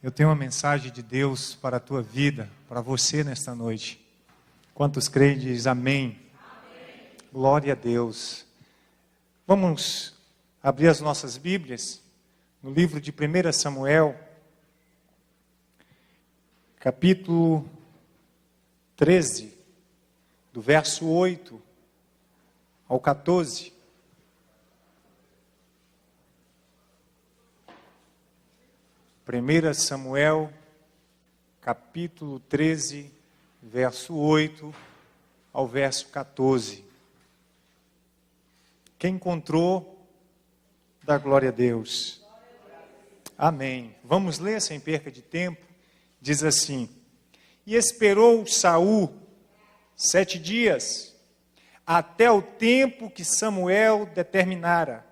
Eu tenho uma mensagem de Deus para a tua vida, para você nesta noite. Quantos creem, diz amém. Amém. Glória a Deus. Vamos abrir as nossas Bíblias no livro de 1 Samuel, capítulo 13, do verso 8 ao 14. Primeira Samuel, capítulo 13, verso 8 ao verso 14. Quem encontrou, dá glória a Deus. Amém. Vamos ler sem perca de tempo. Diz assim: E esperou Saul 7 dias, até o tempo que Samuel determinara.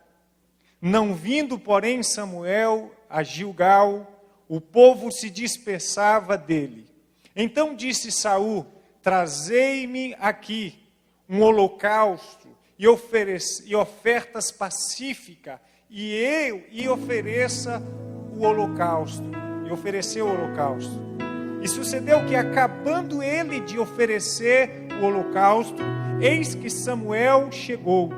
Não vindo, porém, Samuel a Gilgal, o povo se dispersava dele. Então disse Saul: Trazei-me aqui um holocausto e ofertas pacíficas, e ofereça o holocausto. E ofereceu o holocausto. E sucedeu que, acabando ele de oferecer o holocausto, eis que Samuel chegou.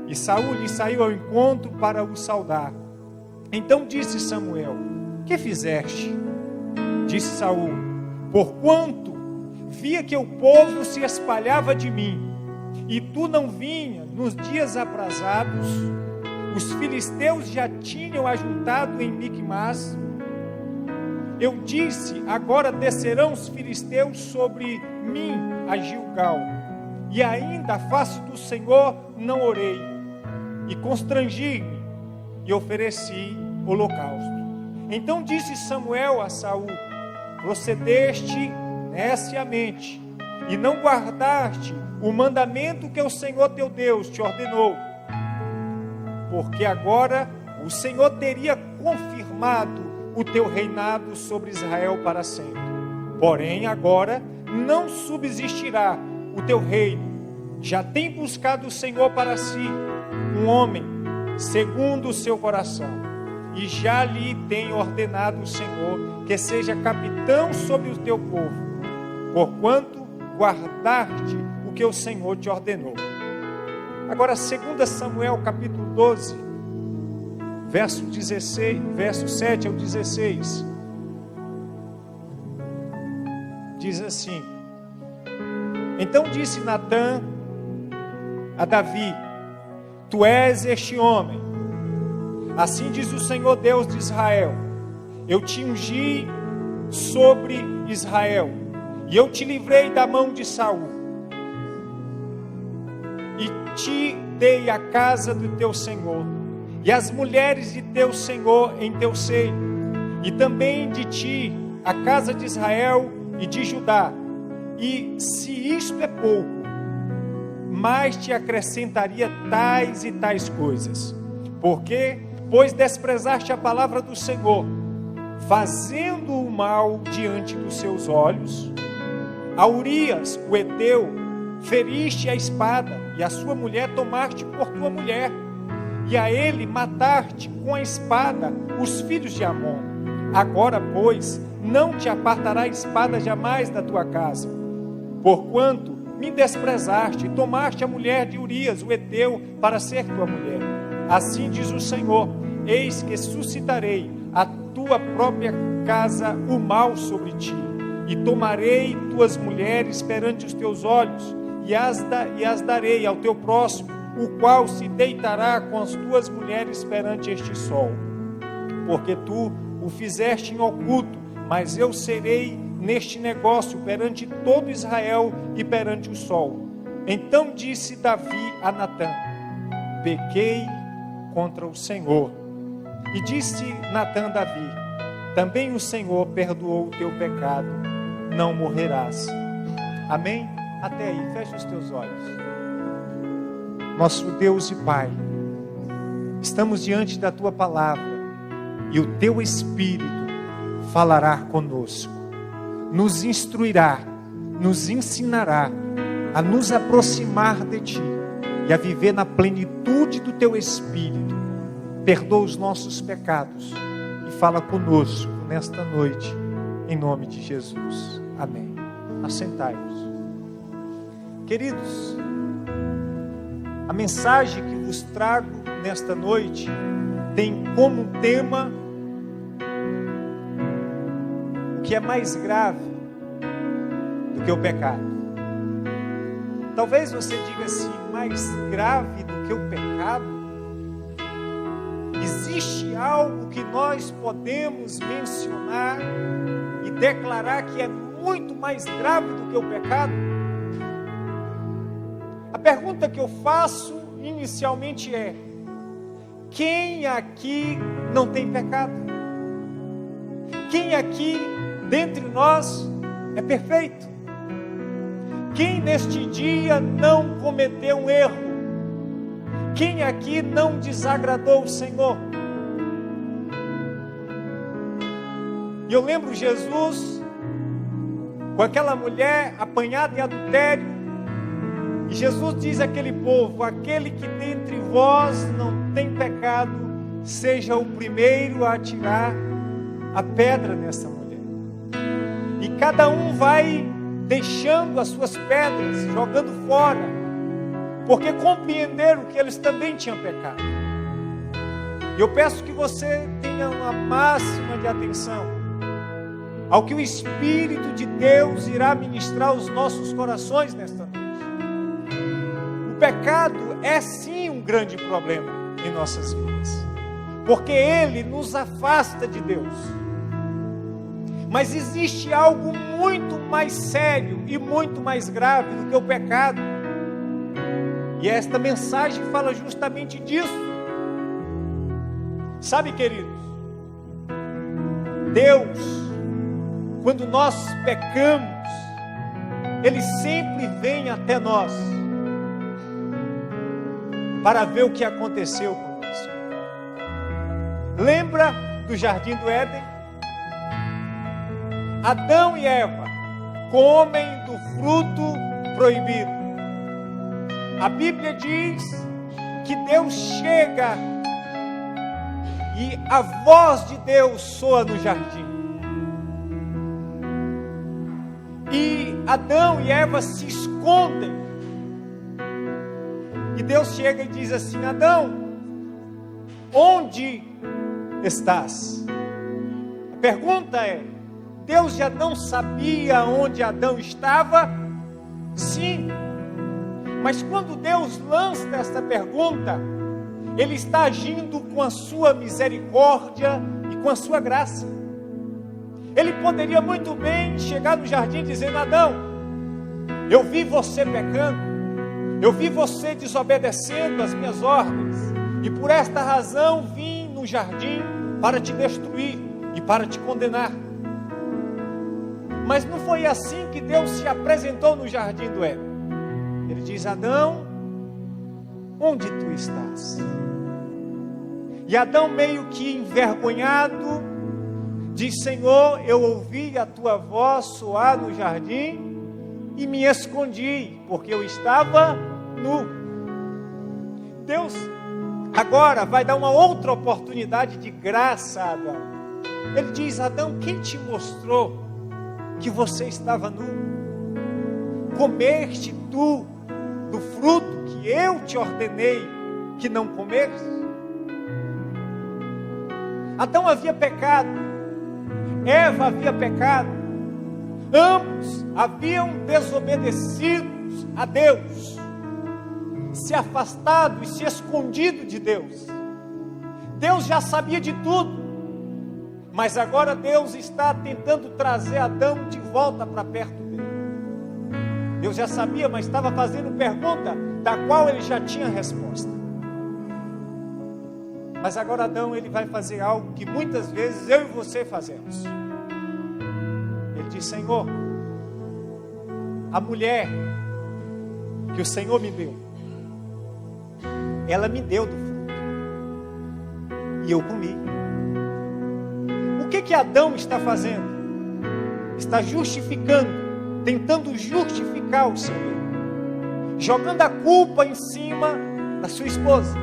E Saul lhe saiu ao encontro para o saudar. Então disse Samuel: Que fizeste? Disse Saul: Porquanto via que o povo se espalhava de mim, e tu não vinha nos dias aprazados, os filisteus já tinham ajuntado em Micmas. Eu disse: Agora descerão os filisteus sobre mim a Gilgal, e ainda a face do Senhor não orei, e constrangi-me, e ofereci holocausto. Então disse Samuel a Saul: Procedeste neciamente, e não guardaste o mandamento que o Senhor teu Deus te ordenou, porque agora o Senhor teria confirmado o teu reinado sobre Israel para sempre. Porém agora não subsistirá o teu reino. Já tem buscado o Senhor para si um homem segundo o seu coração, e já lhe tem ordenado o Senhor que seja capitão sobre o teu povo, porquanto guardaste o que o Senhor te ordenou. Agora 2 Samuel capítulo 12, verso 7 ao 16, diz assim: Então disse Natã a Davi: Tu és este homem. Assim diz o Senhor Deus de Israel: Eu te ungi sobre Israel, e eu te livrei da mão de Saul, e te dei a casa do teu Senhor, e as mulheres de teu Senhor em teu seio, e também de ti a casa de Israel e de Judá. E se isto é pouco, mais te acrescentaria tais e tais coisas. Pois desprezaste a palavra do Senhor, fazendo o mal diante dos seus olhos. A Urias, o heteu, feriste a espada, e a sua mulher tomaste por tua mulher, e a ele mataste com a espada os filhos de Amon. Agora, pois, não te apartará a espada jamais da tua casa, porquanto me desprezaste e tomaste a mulher de Urias, o heteu, para ser tua mulher. Assim diz o Senhor: Eis que suscitarei a tua própria casa o mal sobre ti, e tomarei tuas mulheres perante os teus olhos, e as darei ao teu próximo, o qual se deitará com as tuas mulheres perante este sol. Porque tu o fizeste em oculto, mas eu serei neste negócio perante todo Israel e perante o sol. Então disse Davi a Natã: Pequei contra o Senhor. E disse Natã a Davi: Também o Senhor perdoou o teu pecado, não morrerás. Amém? Até aí, fecha os teus olhos. Nosso Deus e Pai, estamos diante da tua palavra, e o teu Espírito falará conosco, nos instruirá, nos ensinará a nos aproximar de ti e a viver na plenitude do teu Espírito. Perdoa os nossos pecados e fala conosco, nesta noite, em nome de Jesus. Amém. Assentai-vos. Queridos, a mensagem que vos trago nesta noite tem como tema o que é mais grave do que o pecado. Talvez você diga assim, mais grave do que o pecado? Existe algo que nós podemos mencionar e declarar que é muito mais grave do que o pecado? A pergunta que eu faço inicialmente é: quem aqui não tem pecado? Quem aqui dentre nós é perfeito? Quem neste dia não cometeu um erro? Quem aqui não desagradou o Senhor? E eu lembro Jesus com aquela mulher apanhada em adultério, e Jesus diz àquele povo: aquele que dentre vós não tem pecado, seja o primeiro a atirar a pedra nessa mulher. E cada um vai deixando as suas pedras, jogando fora, porque compreenderam que eles também tinham pecado. E eu peço que você tenha uma máxima de atenção ao que o Espírito de Deus irá ministrar aos nossos corações nesta noite. O pecado é sim um grande problema em nossas vidas, porque ele nos afasta de Deus. Mas existe algo muito mais sério e muito mais grave do que o pecado. E esta mensagem fala justamente disso. Sabe, queridos, Deus, quando nós pecamos, Ele sempre vem até nós para ver o que aconteceu conosco. Lembra do jardim do Éden? Adão e Eva comem do fruto proibido. A Bíblia diz que Deus chega e a voz de Deus soa no jardim. E Adão e Eva se escondem. E Deus chega e diz assim: Adão, onde estás? A pergunta é: Deus já não sabia onde Adão estava? Sim. Mas quando Deus lança esta pergunta, Ele está agindo com a sua misericórdia e com a sua graça. Ele poderia muito bem chegar no jardim dizendo: Adão, eu vi você pecando, eu vi você desobedecendo as minhas ordens, e por esta razão vim no jardim para te destruir e para te condenar. Mas não foi assim que Deus se apresentou no jardim do Éden. Ele diz: Adão, onde tu estás? E Adão, meio que envergonhado, diz: Senhor, eu ouvi a tua voz soar no jardim e me escondi, porque eu estava nu. Deus agora vai dar uma outra oportunidade de graça a Adão. Ele diz: Adão, quem te mostrou que você estava nu? Comeste tu do fruto que eu te ordenei que não comeste? Adão havia pecado, Eva havia pecado, ambos haviam desobedecido a Deus, se afastado e se escondido de Deus. Deus já sabia de tudo, mas agora Deus está tentando trazer Adão de volta para perto dele. Deus já sabia, mas estava fazendo pergunta da qual ele já tinha resposta. Mas agora Adão, ele vai fazer algo que muitas vezes eu e você fazemos. Ele diz: Senhor, a mulher que o Senhor me deu, ela me deu do fruto e eu comi. O que Adão está fazendo? Está justificando, tentando justificar o seu erro, jogando a culpa em cima da sua esposa.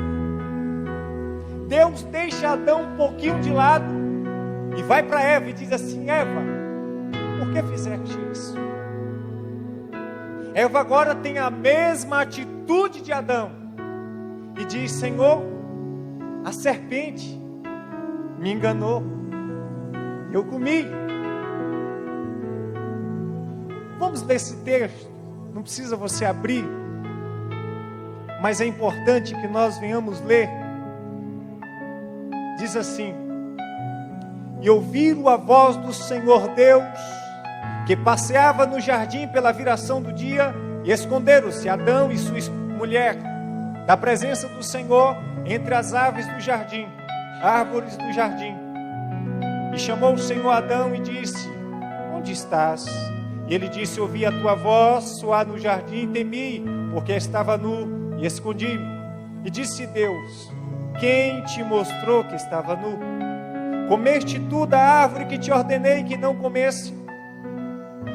Deus deixa Adão um pouquinho de lado E vai para Eva e diz assim: Eva, por que fizeste isso? Eva agora tem a mesma atitude de Adão. E diz: Senhor, a serpente me enganou. Eu comi. Vamos ler esse texto. Não precisa você abrir. Mas é importante que nós venhamos ler. Diz assim: e ouviram a voz do Senhor Deus, que passeava no jardim pela viração do dia, e esconderam-se Adão e sua mulher da presença do Senhor entre as aves do jardim, árvores do jardim. E chamou o Senhor Adão e disse: onde estás? E ele disse: ouvi a tua voz soar no jardim e temi, porque estava nu e escondi-me. E disse Deus: quem te mostrou que estava nu? Comeste tu da árvore que te ordenei que não comesse?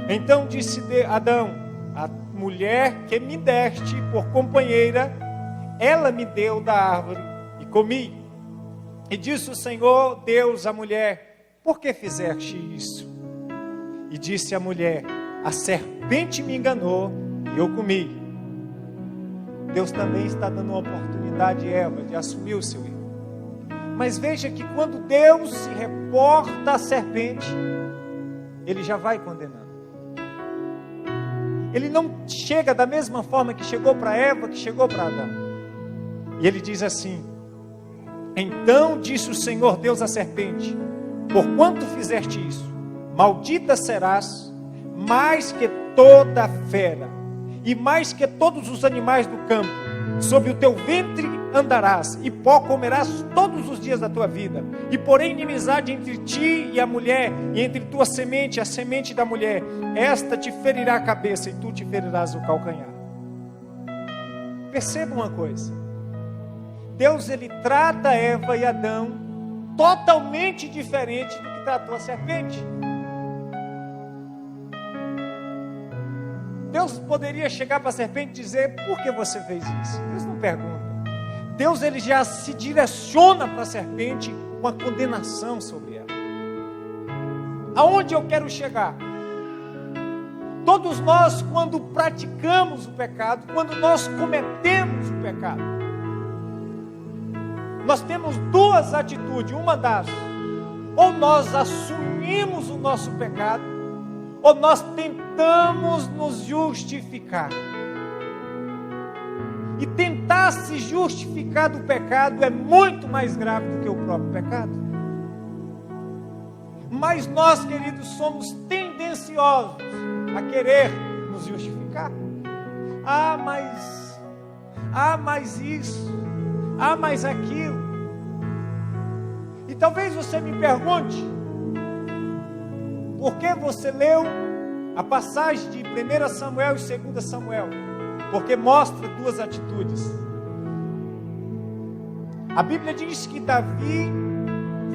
Então disse Adão: a mulher que me deste por companheira, ela me deu da árvore e comi. E disse o Senhor Deus à mulher: por que fizeste isso? E disse a mulher: a serpente me enganou e eu comi. Deus também está dando uma oportunidade a Eva de assumir o seu erro. Mas veja que quando Deus se reporta à serpente, Ele já vai condenando. Ele não chega da mesma forma que chegou para Eva, que chegou para Adão. E Ele diz assim: então disse o Senhor Deus à serpente: porquanto fizeste isso, maldita serás, mais que toda fera, e mais que todos os animais do campo. Sobre o teu ventre andarás, e pó comerás todos os dias da tua vida. E porém inimizade entre ti e a mulher, e entre tua semente e a semente da mulher. Esta te ferirá a cabeça, e tu te ferirás o calcanhar. Perceba uma coisa. Deus, Ele trata Eva e Adão totalmente diferente do que tratou a serpente. Deus poderia chegar para a serpente e dizer: por que você fez isso? Deus não pergunta. Deus, Ele já se direciona para a serpente com a condenação sobre ela. Aonde eu quero chegar? Todos nós, quando praticamos o pecado, quando nós cometemos o pecado, nós temos duas atitudes. Uma das: ou nós assumimos o nosso pecado, ou nós tentamos nos justificar. E tentar se justificar do pecado é muito mais grave do que o próprio pecado. Mas nós, queridos, somos tendenciosos a querer nos justificar. Mas isso, mas aquilo. E talvez você me pergunte: por que você leu a passagem de 1 Samuel e 2 Samuel? Porque mostra duas atitudes. A Bíblia diz que Davi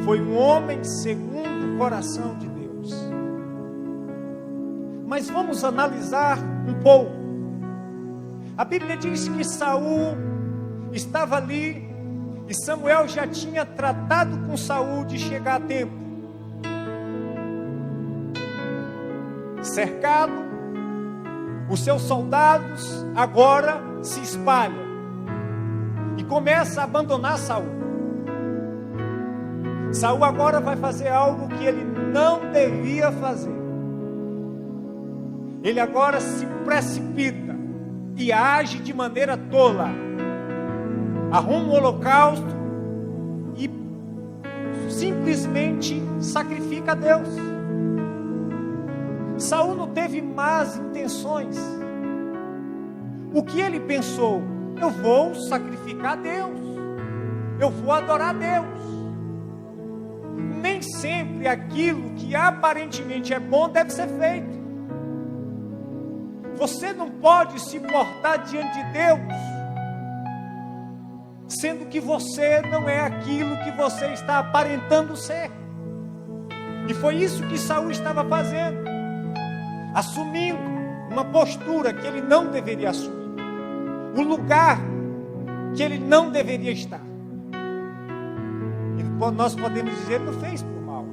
foi um homem segundo o coração de Deus. Mas vamos analisar um pouco. A Bíblia diz que Saul estava ali e Samuel já tinha tratado com Saul de chegar a tempo. Cercado, os seus soldados agora se espalham e começa a abandonar Saul. Saul agora vai fazer algo que ele não devia fazer. Ele agora se precipita e age de maneira tola. Arruma um holocausto e simplesmente sacrifica a Deus. Saul não teve más intenções. O que ele pensou? Eu vou sacrificar a Deus, eu vou adorar a Deus. Nem sempre aquilo que aparentemente é bom deve ser feito. Você não pode se portar diante de Deus sendo que você não é aquilo que você está aparentando ser. E foi isso que Saul estava fazendo, assumindo uma postura que ele não deveria assumir, um lugar que ele não deveria estar. E nós podemos dizer: ele não fez por mal,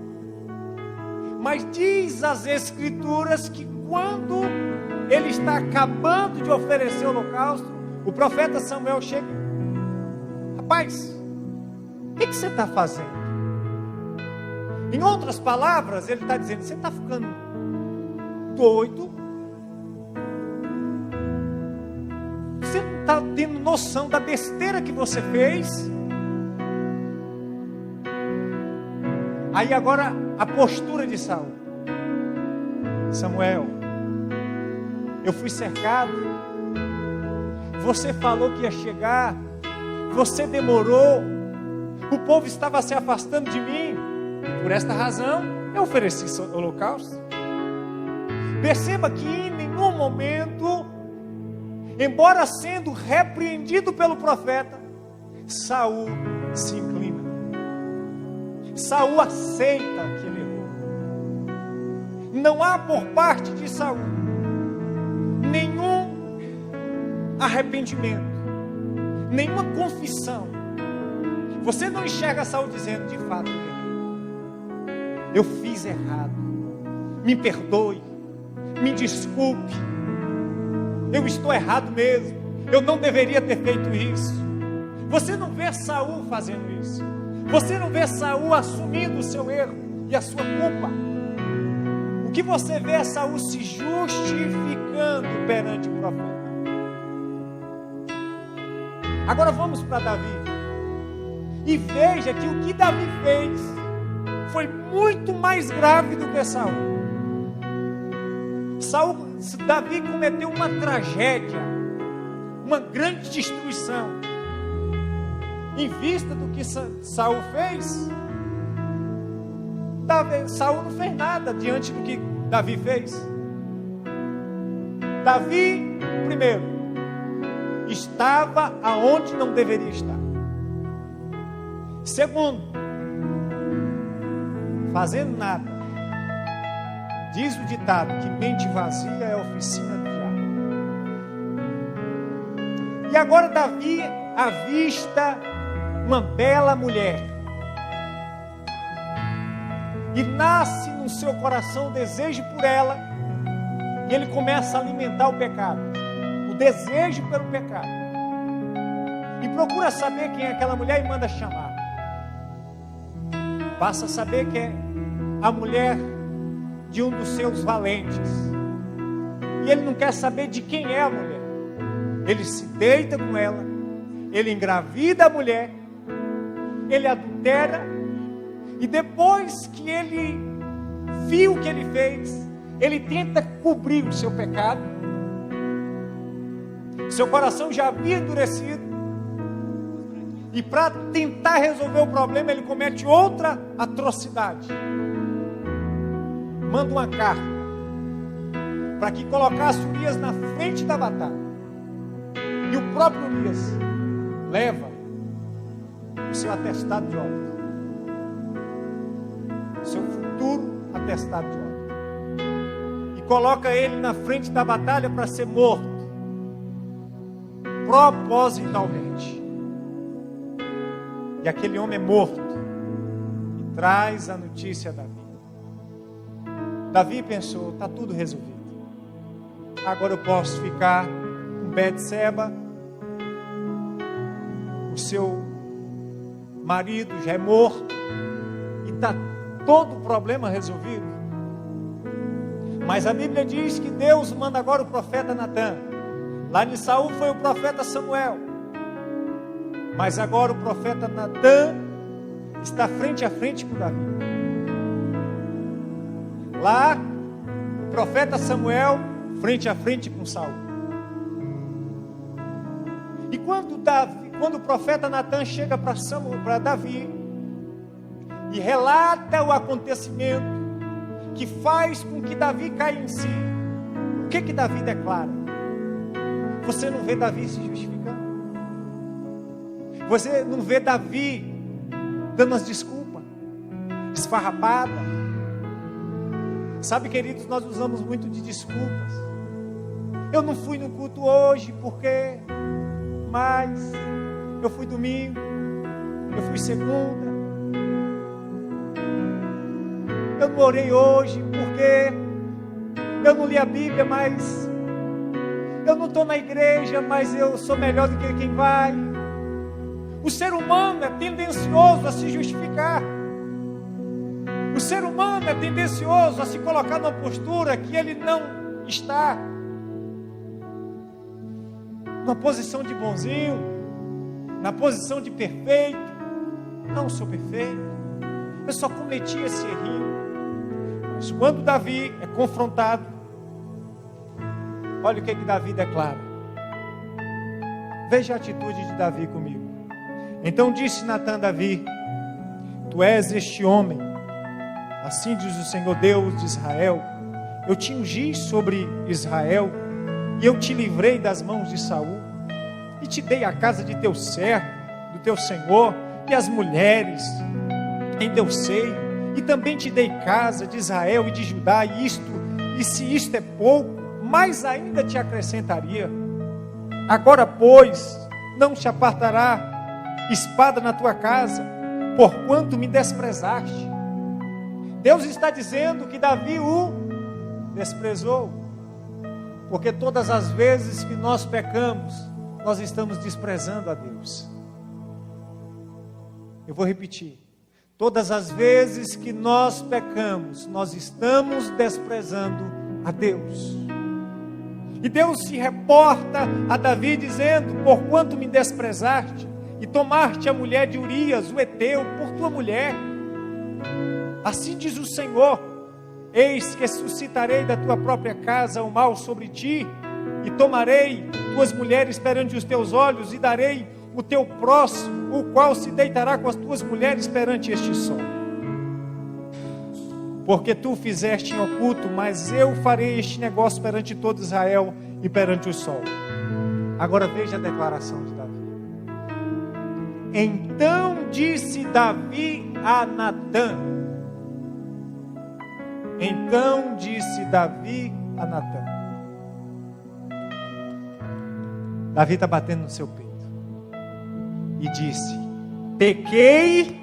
Mas diz as Escrituras que quando ele está acabando de oferecer o holocausto, o profeta Samuel chega: rapaz, o que você está fazendo? Em outras palavras, ele está dizendo: você está ficando doido? Você não está tendo noção da besteira que você fez? Aí agora a postura de Saul: Samuel, eu fui cercado, você falou que ia chegar, você demorou, o povo estava se afastando de mim, por esta razão eu ofereci o holocausto. Perceba que em nenhum momento, embora sendo repreendido pelo profeta, Saul se inclina. Saul aceita que ele errou. Não há por parte de Saul nenhum arrependimento, nenhuma confissão. Você não enxerga Saul dizendo: de fato eu fiz errado, me perdoe, me desculpe, eu estou errado mesmo, eu não deveria ter feito isso. Você não vê Saul fazendo isso. Você não vê Saul assumindo o seu erro e a sua culpa. O que você vê é Saul se justificando perante o profeta. Agora vamos para Davi. E veja que o que Davi fez foi muito mais grave do que Saul. Davi cometeu uma tragédia, uma grande destruição. Em vista do que Saul fez, Saul não fez nada diante do que Davi fez. Davi, primeiro, estava aonde não deveria estar. Segundo, fazendo nada. Diz o ditado que mente vazia é oficina do diabo. E agora Davi avista uma bela mulher, e nasce no seu coração o desejo por ela, e ele começa a alimentar o pecado, o desejo pelo pecado, e procura saber quem é aquela mulher e manda chamar. Passa a saber que é a mulher de um dos seus valentes, e ele não quer saber de quem é a mulher. Ele se deita com ela, ele engravida a mulher, ele adultera, e depois que ele viu o que ele fez, ele tenta cobrir o seu pecado. Seu coração já havia endurecido, e para tentar resolver o problema, ele comete outra atrocidade. Manda uma carta para que colocasse Urias na frente da batalha, e o próprio Urias leva o seu atestado de óbito, o seu futuro atestado de óbito, e coloca ele na frente da batalha para ser morto, propositalmente. E aquele homem é morto, e traz a notícia a Davi. Davi pensou: está tudo resolvido, agora eu posso ficar com Betseba, o seu marido já é morto, e está todo o problema resolvido. Mas a Bíblia diz que Deus manda agora o profeta Natã. Lá em Saul foi o profeta Samuel, mas agora o profeta Natã está frente a frente com Davi. Lá, o profeta Samuel frente a frente com Saul. E quando o profeta Natã chega para Davi e relata o acontecimento que faz com que Davi caia em si, o que Davi declara? Você não vê Davi se justificando? Você não vê Davi dando as desculpas, esfarrapada? Sabe, queridos, nós usamos muito de desculpas. Eu não fui no culto hoje porque, mas eu fui domingo, eu fui segunda. Eu não orei hoje porque eu não li a Bíblia, mas eu não estou na igreja, mas eu sou melhor do que quem vai. O ser humano é tendencioso a se justificar. O ser humano é tendencioso a se colocar numa postura que ele não está. Na posição de bonzinho, na posição de perfeito. Não sou perfeito. Eu só cometi esse errinho. Mas quando Davi é confrontado, olha o que Davi declara. Veja a atitude de Davi comigo. Então disse Natã a Davi: Tu és este homem. Assim diz o Senhor Deus de Israel: Eu te ungi sobre Israel, e eu te livrei das mãos de Saul, e te dei a casa de teu servo, do teu senhor, e as mulheres em teu seio, e também te dei casa de Israel e de Judá, e se isto é pouco, mais ainda te acrescentaria. Agora, pois, não te apartará espada na tua casa, porquanto me desprezaste. Deus está dizendo que Davi o desprezou, porque todas as vezes que nós pecamos, nós estamos desprezando a Deus. Eu vou repetir. Todas as vezes que nós pecamos, nós estamos desprezando a Deus. E Deus se reporta a Davi dizendo: Porquanto me desprezaste e tomaste a mulher de Urias, o heteu, por tua mulher, assim diz o Senhor: Eis que suscitarei da tua própria casa o mal sobre ti, e tomarei tuas mulheres perante os teus olhos, e darei o teu próximo, o qual se deitará com as tuas mulheres perante este sol. Porque tu fizeste em oculto, mas eu farei este negócio perante todo Israel e perante o sol. Agora veja a declaração de Davi. Então disse Davi a Natã. Então disse Davi a Natã. Davi está batendo no seu peito. E disse: Pequei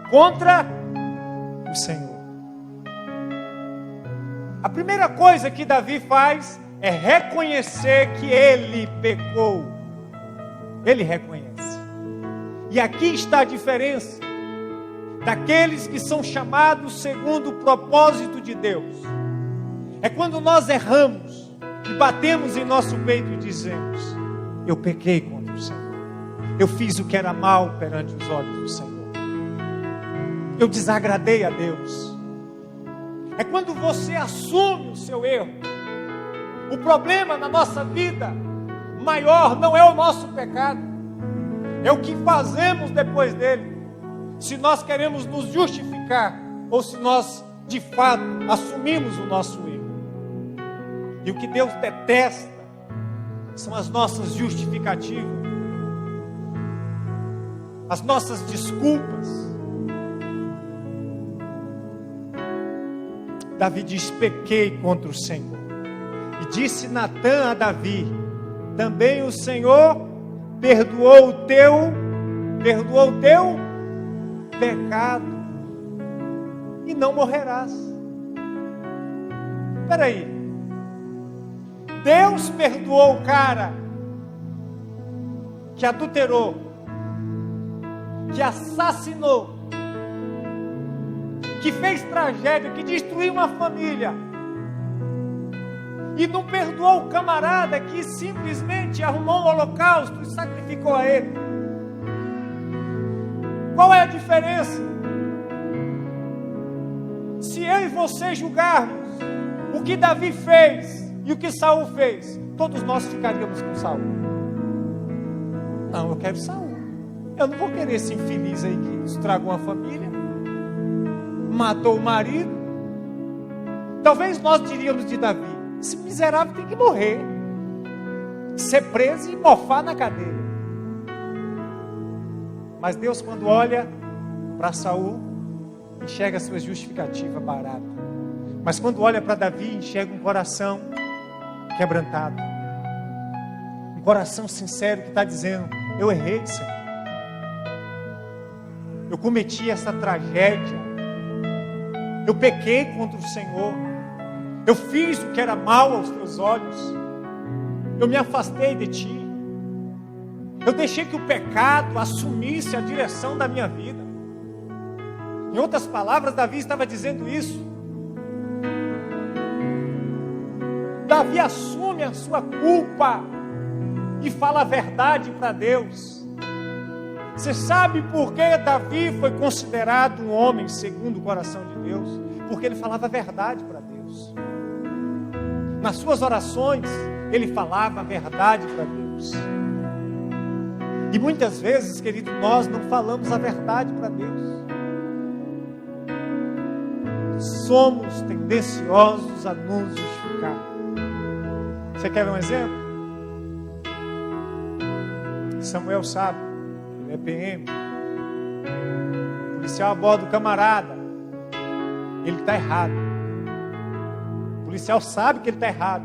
contra o Senhor. A primeira coisa que Davi faz é reconhecer que ele pecou. Ele reconhece. E aqui está a diferença daqueles que são chamados segundo o propósito de Deus. É quando nós erramos e batemos em nosso peito e dizemos: Eu pequei contra o Senhor. Eu fiz o que era mal perante os olhos do Senhor. Eu desagradei a Deus. É quando você assume o seu erro. O problema na nossa vida maior não é o nosso pecado, é o que fazemos depois dele. Se nós queremos nos justificar, ou se nós de fato assumimos o nosso erro. E o que Deus detesta são as nossas justificativas, as nossas desculpas. Davi diz: Pequei contra o Senhor. E disse Natã a Davi: Também o Senhor perdoou o teu pecado, e não morrerás. Espera aí. Deus perdoou o cara que adulterou, que assassinou, que fez tragédia, que destruiu uma família, e não perdoou o camarada que simplesmente arrumou um holocausto e sacrificou a ele. Qual é a diferença? Se eu e você julgarmos o que Davi fez e o que Saul fez, todos nós ficaríamos com Saul. Não, eu quero Saul. Eu não vou querer esse infeliz aí que estragou uma família, matou o marido. Talvez nós diríamos de Davi: esse miserável tem que morrer, ser preso e mofar na cadeia. Mas Deus, quando olha para Saul, enxerga a sua justificativa barata. Mas quando olha para Davi, enxerga um coração quebrantado, um coração sincero que está dizendo: eu errei, Senhor, eu cometi essa tragédia, Eu pequei contra o Senhor. Eu fiz o que era mal aos teus olhos. Eu me afastei de ti. Eu deixei que o pecado assumisse a direção da minha vida. Em outras palavras, Davi estava dizendo isso. Davi assume a sua culpa e fala a verdade para Deus. Você sabe por que Davi foi considerado um homem segundo o coração de Deus? Porque ele falava a verdade para Deus. Nas suas orações, ele falava a verdade para Deus. E muitas vezes, querido, nós não falamos a verdade para Deus. Somos tendenciosos a nos justificar. Você quer ver um exemplo? Samuel sabe, ele é PM. O policial aborda o camarada. Ele está errado. O policial sabe que ele está errado.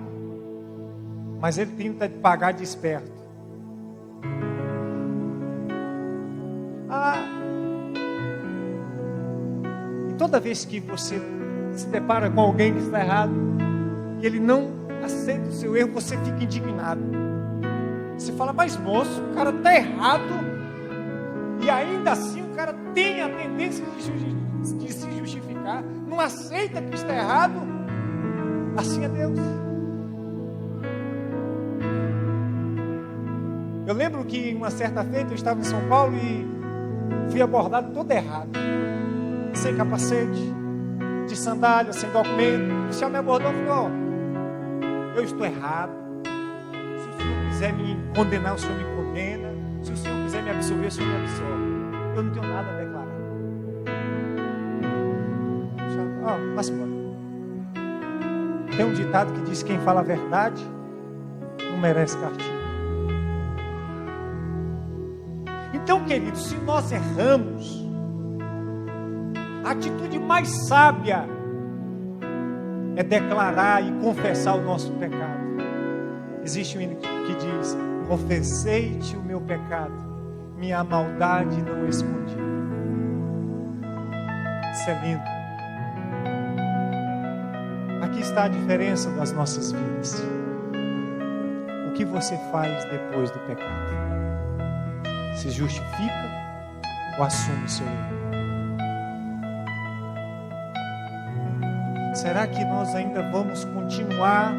Mas ele tenta pagar de esperto. E toda vez que você se depara com alguém que está errado, e ele não aceita o seu erro, você fica indignado. Você fala, mas moço, o cara está errado, e ainda assim o cara tem a tendência de se justificar, não aceita que está errado. Assim é Deus. Eu lembro que uma certa feita eu estava em São Paulo e fui abordado todo errado, sem capacete, de sandália, sem documento. O policial me abordou e falou, eu estou errado. Se o senhor quiser me condenar, o senhor me condena. Se o senhor quiser me absolver, o senhor me absolve. Eu não tenho nada a declarar. Vai-se embora. Tem um ditado que diz, quem fala a verdade não merece castigo. Então, queridos, se nós erramos, a atitude mais sábia é declarar e confessar o nosso pecado. Existe um hino que diz, confessei-te o meu pecado, minha maldade não escondi. Isso é lindo. Aqui está a diferença das nossas vidas. O que você faz depois do pecado? Se justifica ou assume o seu erro? Será que nós ainda vamos continuar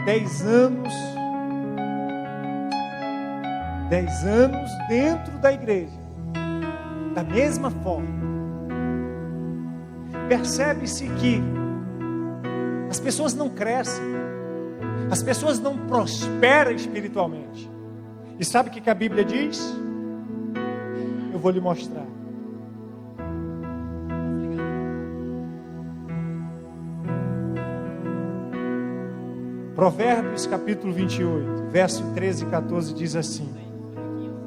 10 anos dentro da igreja, da mesma forma? Percebe-se que as pessoas não crescem, as pessoas não prosperam espiritualmente. E sabe o que a Bíblia diz? Eu vou lhe mostrar. Provérbios capítulo 28, verso 13 e 14 diz assim: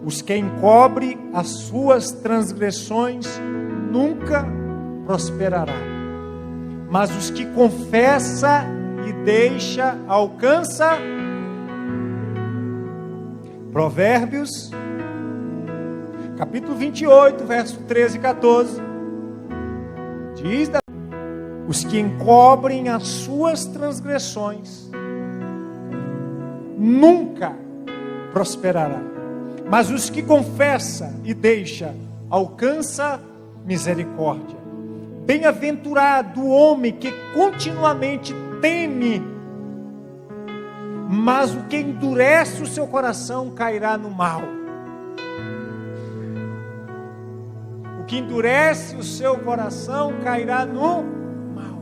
os que encobrem as suas transgressões nunca prosperará, mas os que confessa e deixa alcança. Provérbios capítulo 28, verso 13 e 14 diz: os que encobrem as suas transgressões nunca prosperará, mas os que confessa e deixa alcança misericórdia. Bem-aventurado o homem que continuamente teme, mas o que endurece o seu coração cairá no mal. O que endurece o seu coração cairá no mal.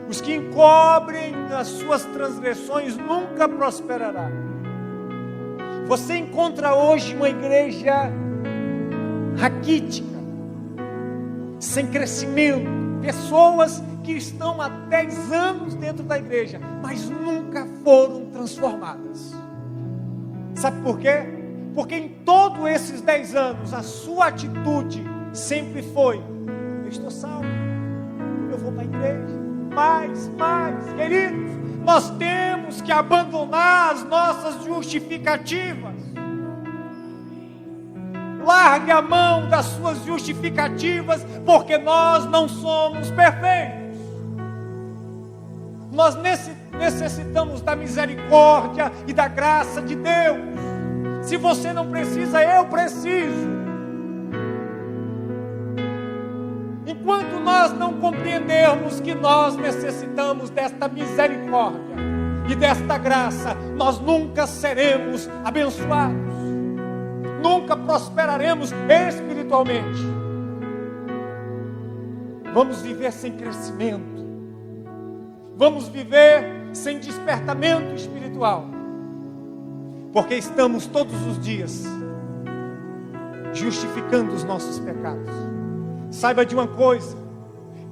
Os que encobrem as suas transgressões nunca prosperará. Você encontra hoje uma igreja raquítica, sem crescimento, pessoas que estão há 10 anos dentro da igreja, mas nunca foram transformadas. Sabe por quê? Porque em todos esses 10 anos, a sua atitude sempre foi: eu estou salvo, eu vou para a igreja. Mais, queridos, nós temos que abandonar as nossas justificativas. largue a mão das suas justificativas, porque nós não somos perfeitos. Nós necessitamos da misericórdia e da graça de Deus. Se você não precisa, eu preciso. Enquanto nós não compreendermos que nós necessitamos desta misericórdia e desta graça, nós nunca seremos abençoados, nunca prosperaremos espiritualmente. Vamos viver sem crescimento, vamos viver sem despertamento espiritual, porque estamos todos os dias justificando os nossos pecados. Saiba de uma coisa: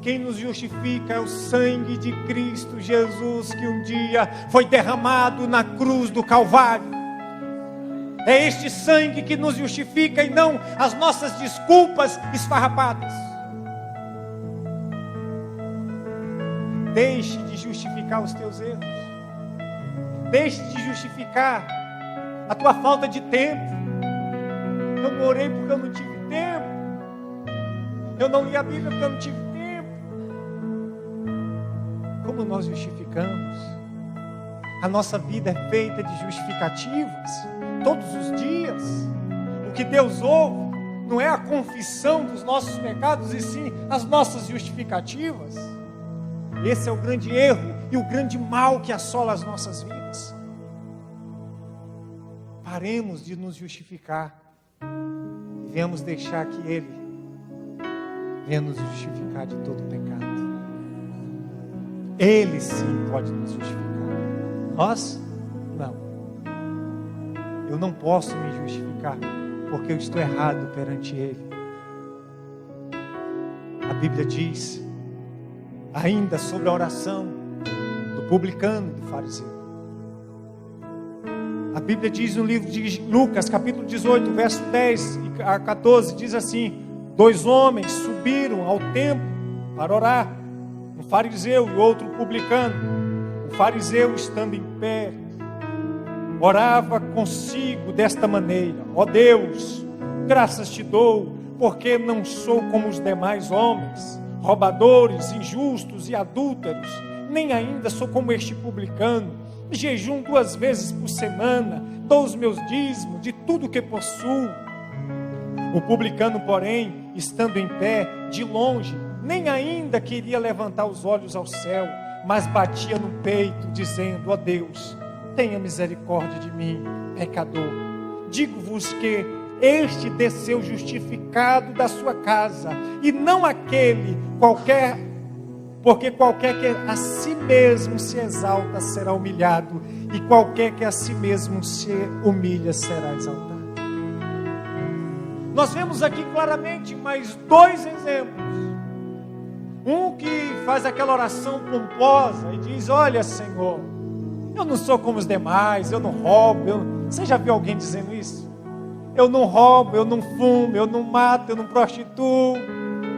quem nos justifica é o sangue de Cristo Jesus, que um dia foi derramado na cruz do Calvário. É este sangue que nos justifica e não as nossas desculpas esfarrapadas. Deixe de justificar os teus erros. Deixe de justificar a tua falta de tempo. Eu não orei porque eu não tive tempo. Eu não li a Bíblia porque eu não tive tempo. Como nós justificamos? A nossa vida é feita de justificativas, todos os dias. O que Deus ouve não é a confissão dos nossos pecados, e sim as nossas justificativas. Esse é o grande erro e o grande mal que assola as nossas vidas. Paremos de nos justificar e venhamos deixar que Ele venha nos justificar de todo pecado. Ele sim pode nos justificar. Nós, não. Eu não posso me justificar, porque eu estou errado perante Ele. A Bíblia diz, ainda sobre a oração do publicano e do fariseu. A Bíblia diz no livro de Lucas, capítulo 18, verso 10 a 14, diz assim: 2 homens subiram ao templo para orar, um fariseu e outro publicano. O fariseu, estando em pé, orava consigo desta maneira: ó Deus, graças te dou, porque não sou como os demais homens, roubadores, injustos e adúlteros, nem ainda sou como este publicano. Jejum 2 vezes por semana, dou os meus dízimos de tudo que possuo. O publicano, porém, estando em pé, de longe, nem ainda queria levantar os olhos ao céu, mas batia no peito, dizendo: ó Deus, tenha misericórdia de mim, pecador. Digo-vos que este desceu justificado da sua casa, e não aquele qualquer, porque qualquer que a si mesmo se exalta será humilhado, e qualquer que a si mesmo se humilha será exaltado. Nós vemos aqui claramente mais 2 exemplos. Um que faz aquela oração pomposa e diz: olha, Senhor, eu não sou como os demais, eu não roubo. Você já viu alguém dizendo isso? Eu não roubo, eu não fumo, eu não mato, eu não prostituo,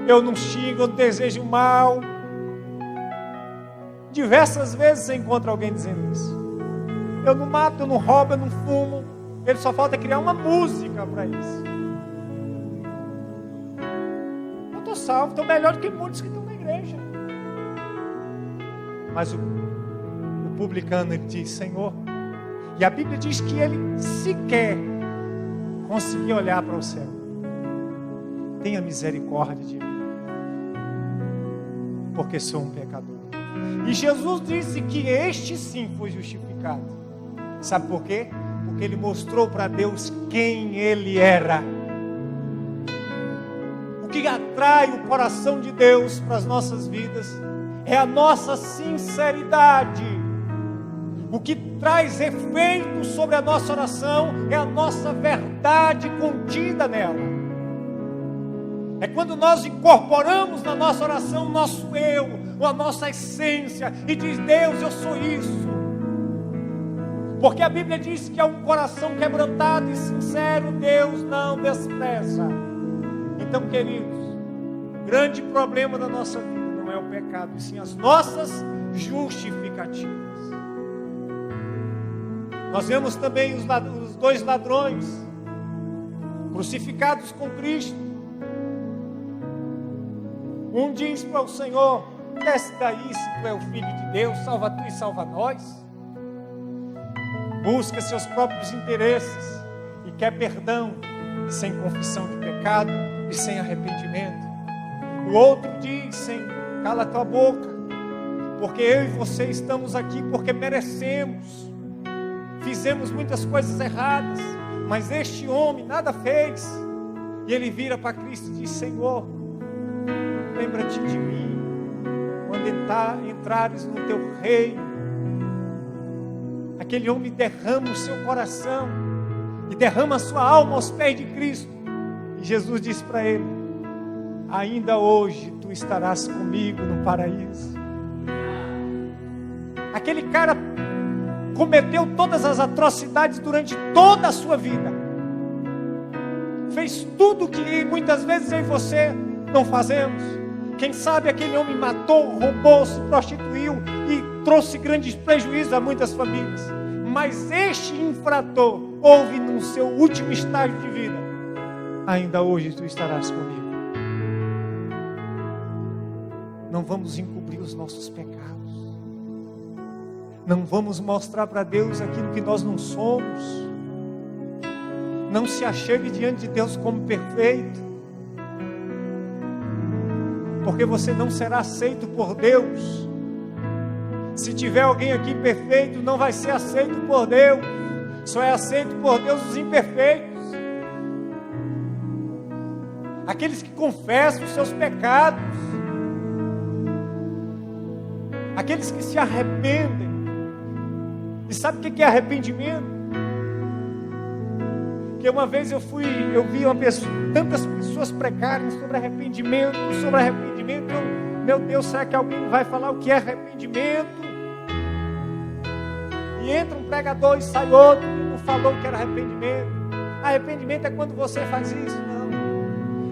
eu não xingo, eu não desejo mal. Diversas vezes você encontra alguém dizendo isso. Eu não mato, eu não roubo, eu não fumo. Ele só falta criar uma música para isso. Eu estou salvo, estou melhor do que muitos que estão na igreja. Mas o publicano, ele diz: Senhor, e a Bíblia diz que ele sequer conseguia olhar para o céu. Tenha misericórdia de mim, porque sou um pecador. E Jesus disse que este sim foi justificado. Sabe por quê? Porque ele mostrou para Deus quem ele era. O que atrai o coração de Deus para as nossas vidas é a nossa sinceridade. O que traz efeito sobre a nossa oração é a nossa verdade contida nela. É quando nós incorporamos na nossa oração o nosso eu, a nossa essência, e diz: Deus, eu sou isso. Porque a Bíblia diz que é um coração quebrantado e sincero, Deus não despreza. Então, queridos, o grande problema da nossa vida não é o pecado, e sim as nossas justificativas. Nós vemos também os 2 ladrões. crucificados com Cristo. Um diz para o Senhor: desce daí, se tu é o Filho de Deus, salva tu e salva nós. Busca seus próprios interesses e quer perdão sem confissão de pecado e sem arrependimento. O outro diz: cala tua boca, porque eu e você estamos aqui porque merecemos. Fizemos muitas coisas erradas, mas este homem nada fez. E ele vira para Cristo e diz: Senhor, lembra-te de mim quando entrares no teu reino. Aquele homem derrama o seu coração e derrama a sua alma aos pés de Cristo. E Jesus disse para ele: ainda hoje tu estarás comigo no paraíso. Aquele cara cometeu todas as atrocidades durante toda a sua vida. Fez tudo que muitas vezes eu e você não fazemos. Quem sabe aquele homem matou, roubou, se prostituiu e trouxe grandes prejuízos a muitas famílias. Mas este infrator houve no seu último estágio de vida: ainda hoje tu estarás comigo. Não vamos encobrir os nossos pecados. Não vamos mostrar para Deus aquilo que nós não somos. Não se achegue diante de Deus como perfeito, porque você não será aceito por Deus. Se tiver alguém aqui perfeito, não vai ser aceito por Deus. Só é aceito por Deus os imperfeitos, aqueles que confessam os seus pecados, aqueles que se arrependem. E sabe o que é arrependimento? Porque uma vez eu vi tantas pessoas pregarem sobre arrependimento. Meu Deus, será que alguém vai falar o que é arrependimento? E entra um pregador e sai outro que não falou o que era arrependimento. Arrependimento é quando você faz isso. Não.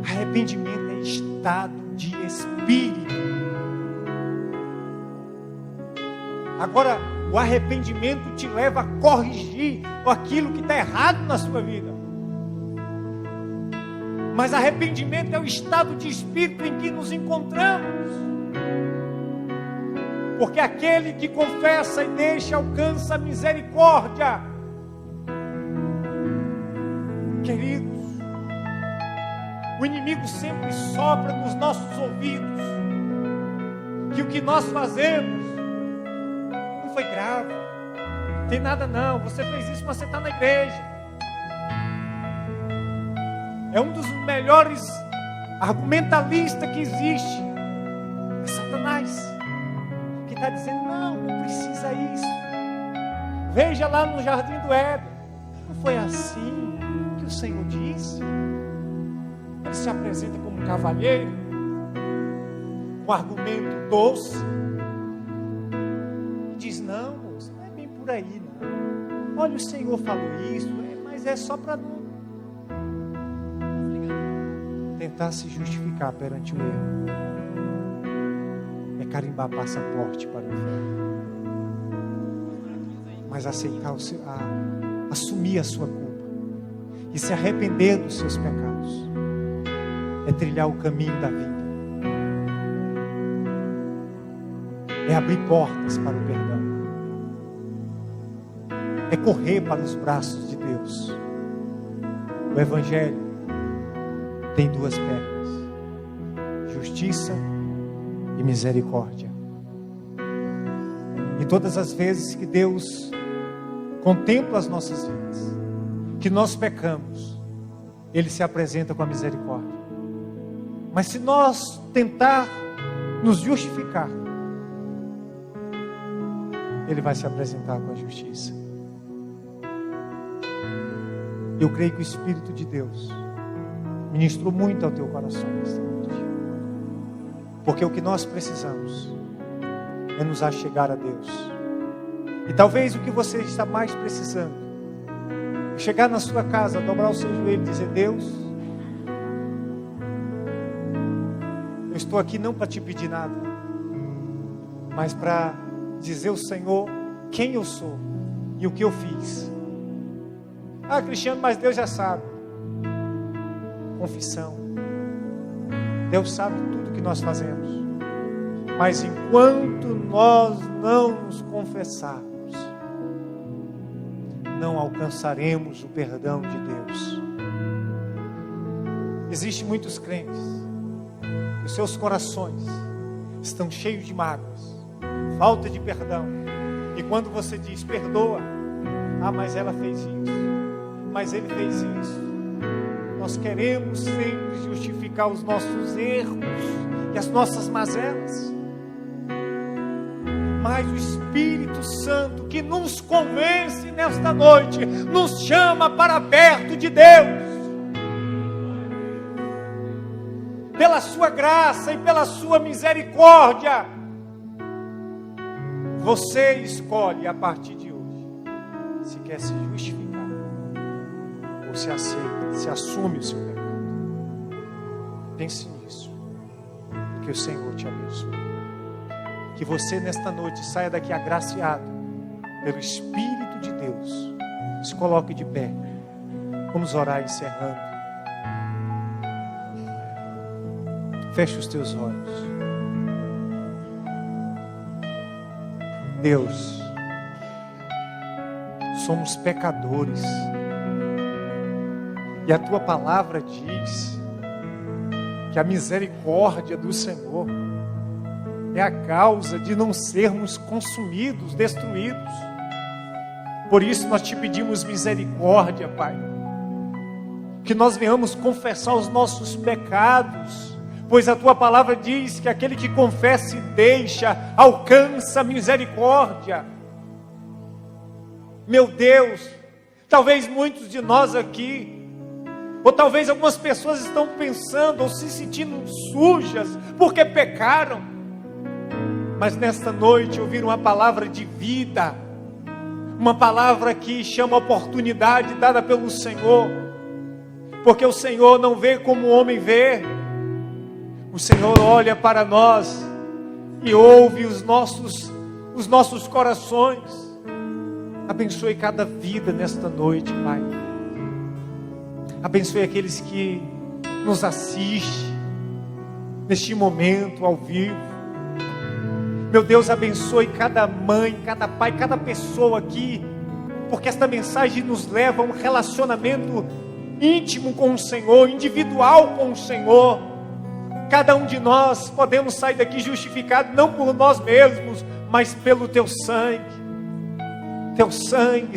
Arrependimento é estado de espírito. Agora, o arrependimento te leva a corrigir aquilo que está errado na sua vida. Mas arrependimento é o estado de espírito em que nos encontramos. Porque aquele que confessa e deixa alcança a misericórdia. Queridos, o inimigo sempre sopra nos nossos ouvidos que o que nós fazemos não foi grave, não tem nada não, você fez isso, mas você está na igreja. É um dos melhores argumentalistas que existe. É Satanás, que está dizendo: não precisa isso. Veja lá no jardim do Éden, não foi assim que o Senhor disse. Ele se apresenta como um cavalheiro, um argumento doce, e diz: não, moço, não é bem por aí não. Olha, o Senhor falou isso, mas é só para não tentar se justificar perante o erro. É carimbar passaporte para o inferno. Mas aceitar assumir a sua culpa e se arrepender dos seus pecados é trilhar o caminho da vida, é abrir portas para o perdão, é correr para os braços de Deus. O Evangelho tem duas pernas: justiça e misericórdia. E todas as vezes que Deus contempla as nossas vidas, que nós pecamos, Ele se apresenta com a misericórdia. Mas se nós tentar nos justificar, Ele vai se apresentar com a justiça. Eu creio que o Espírito de Deus ministrou muito ao teu coração nesta noite. Porque o que nós precisamos é nos achegar a Deus. E talvez o que você está mais precisando é chegar na sua casa, dobrar o seu joelho e dizer: Deus, eu estou aqui não para te pedir nada, mas para dizer ao Senhor quem eu sou e o que eu fiz. Ah, Cristiano, mas Deus já sabe. confissão. Deus sabe tudo que nós fazemos. Mas enquanto nós não nos confessarmos, não alcançaremos o perdão de Deus. Existem muitos crentes que os seus corações estão cheios de mágoas, falta de perdão. E quando você diz, perdoa, mas ela fez isso, mas ele fez isso. Nós queremos sempre justificar os nossos erros e as nossas mazelas. Mas o Espírito Santo que nos convence nesta noite, nos chama para perto de Deus. Pela sua graça e pela sua misericórdia, você escolhe a partir de hoje se quer se justificar ou se aceita, se assume o seu pecado. Pense nisso. Que o Senhor te abençoe. Que você nesta noite saia daqui agraciado pelo Espírito de Deus. Se coloque de pé. Vamos orar encerrando. Feche os teus olhos. Deus, somos pecadores. E a tua palavra diz que a misericórdia do Senhor é a causa de não sermos consumidos, destruídos. Por isso nós te pedimos misericórdia, Pai. Que nós venhamos confessar os nossos pecados, pois a tua palavra diz que aquele que confessa e deixa, alcança misericórdia. Meu Deus, talvez muitos de nós aqui, ou talvez algumas pessoas estão pensando ou se sentindo sujas, porque pecaram. Mas nesta noite ouviram uma palavra de vida, uma palavra que chama a oportunidade dada pelo Senhor, porque o Senhor não vê como o homem vê. O Senhor olha para nós e ouve os nossos corações. Abençoe cada vida nesta noite, Pai. Abençoe aqueles que nos assistem neste momento ao vivo. Meu Deus, abençoe cada mãe, cada pai, cada pessoa aqui, porque esta mensagem nos leva a um relacionamento íntimo com o Senhor, individual com o Senhor. Cada um de nós podemos sair daqui justificado não por nós mesmos, mas pelo teu sangue,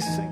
Senhor.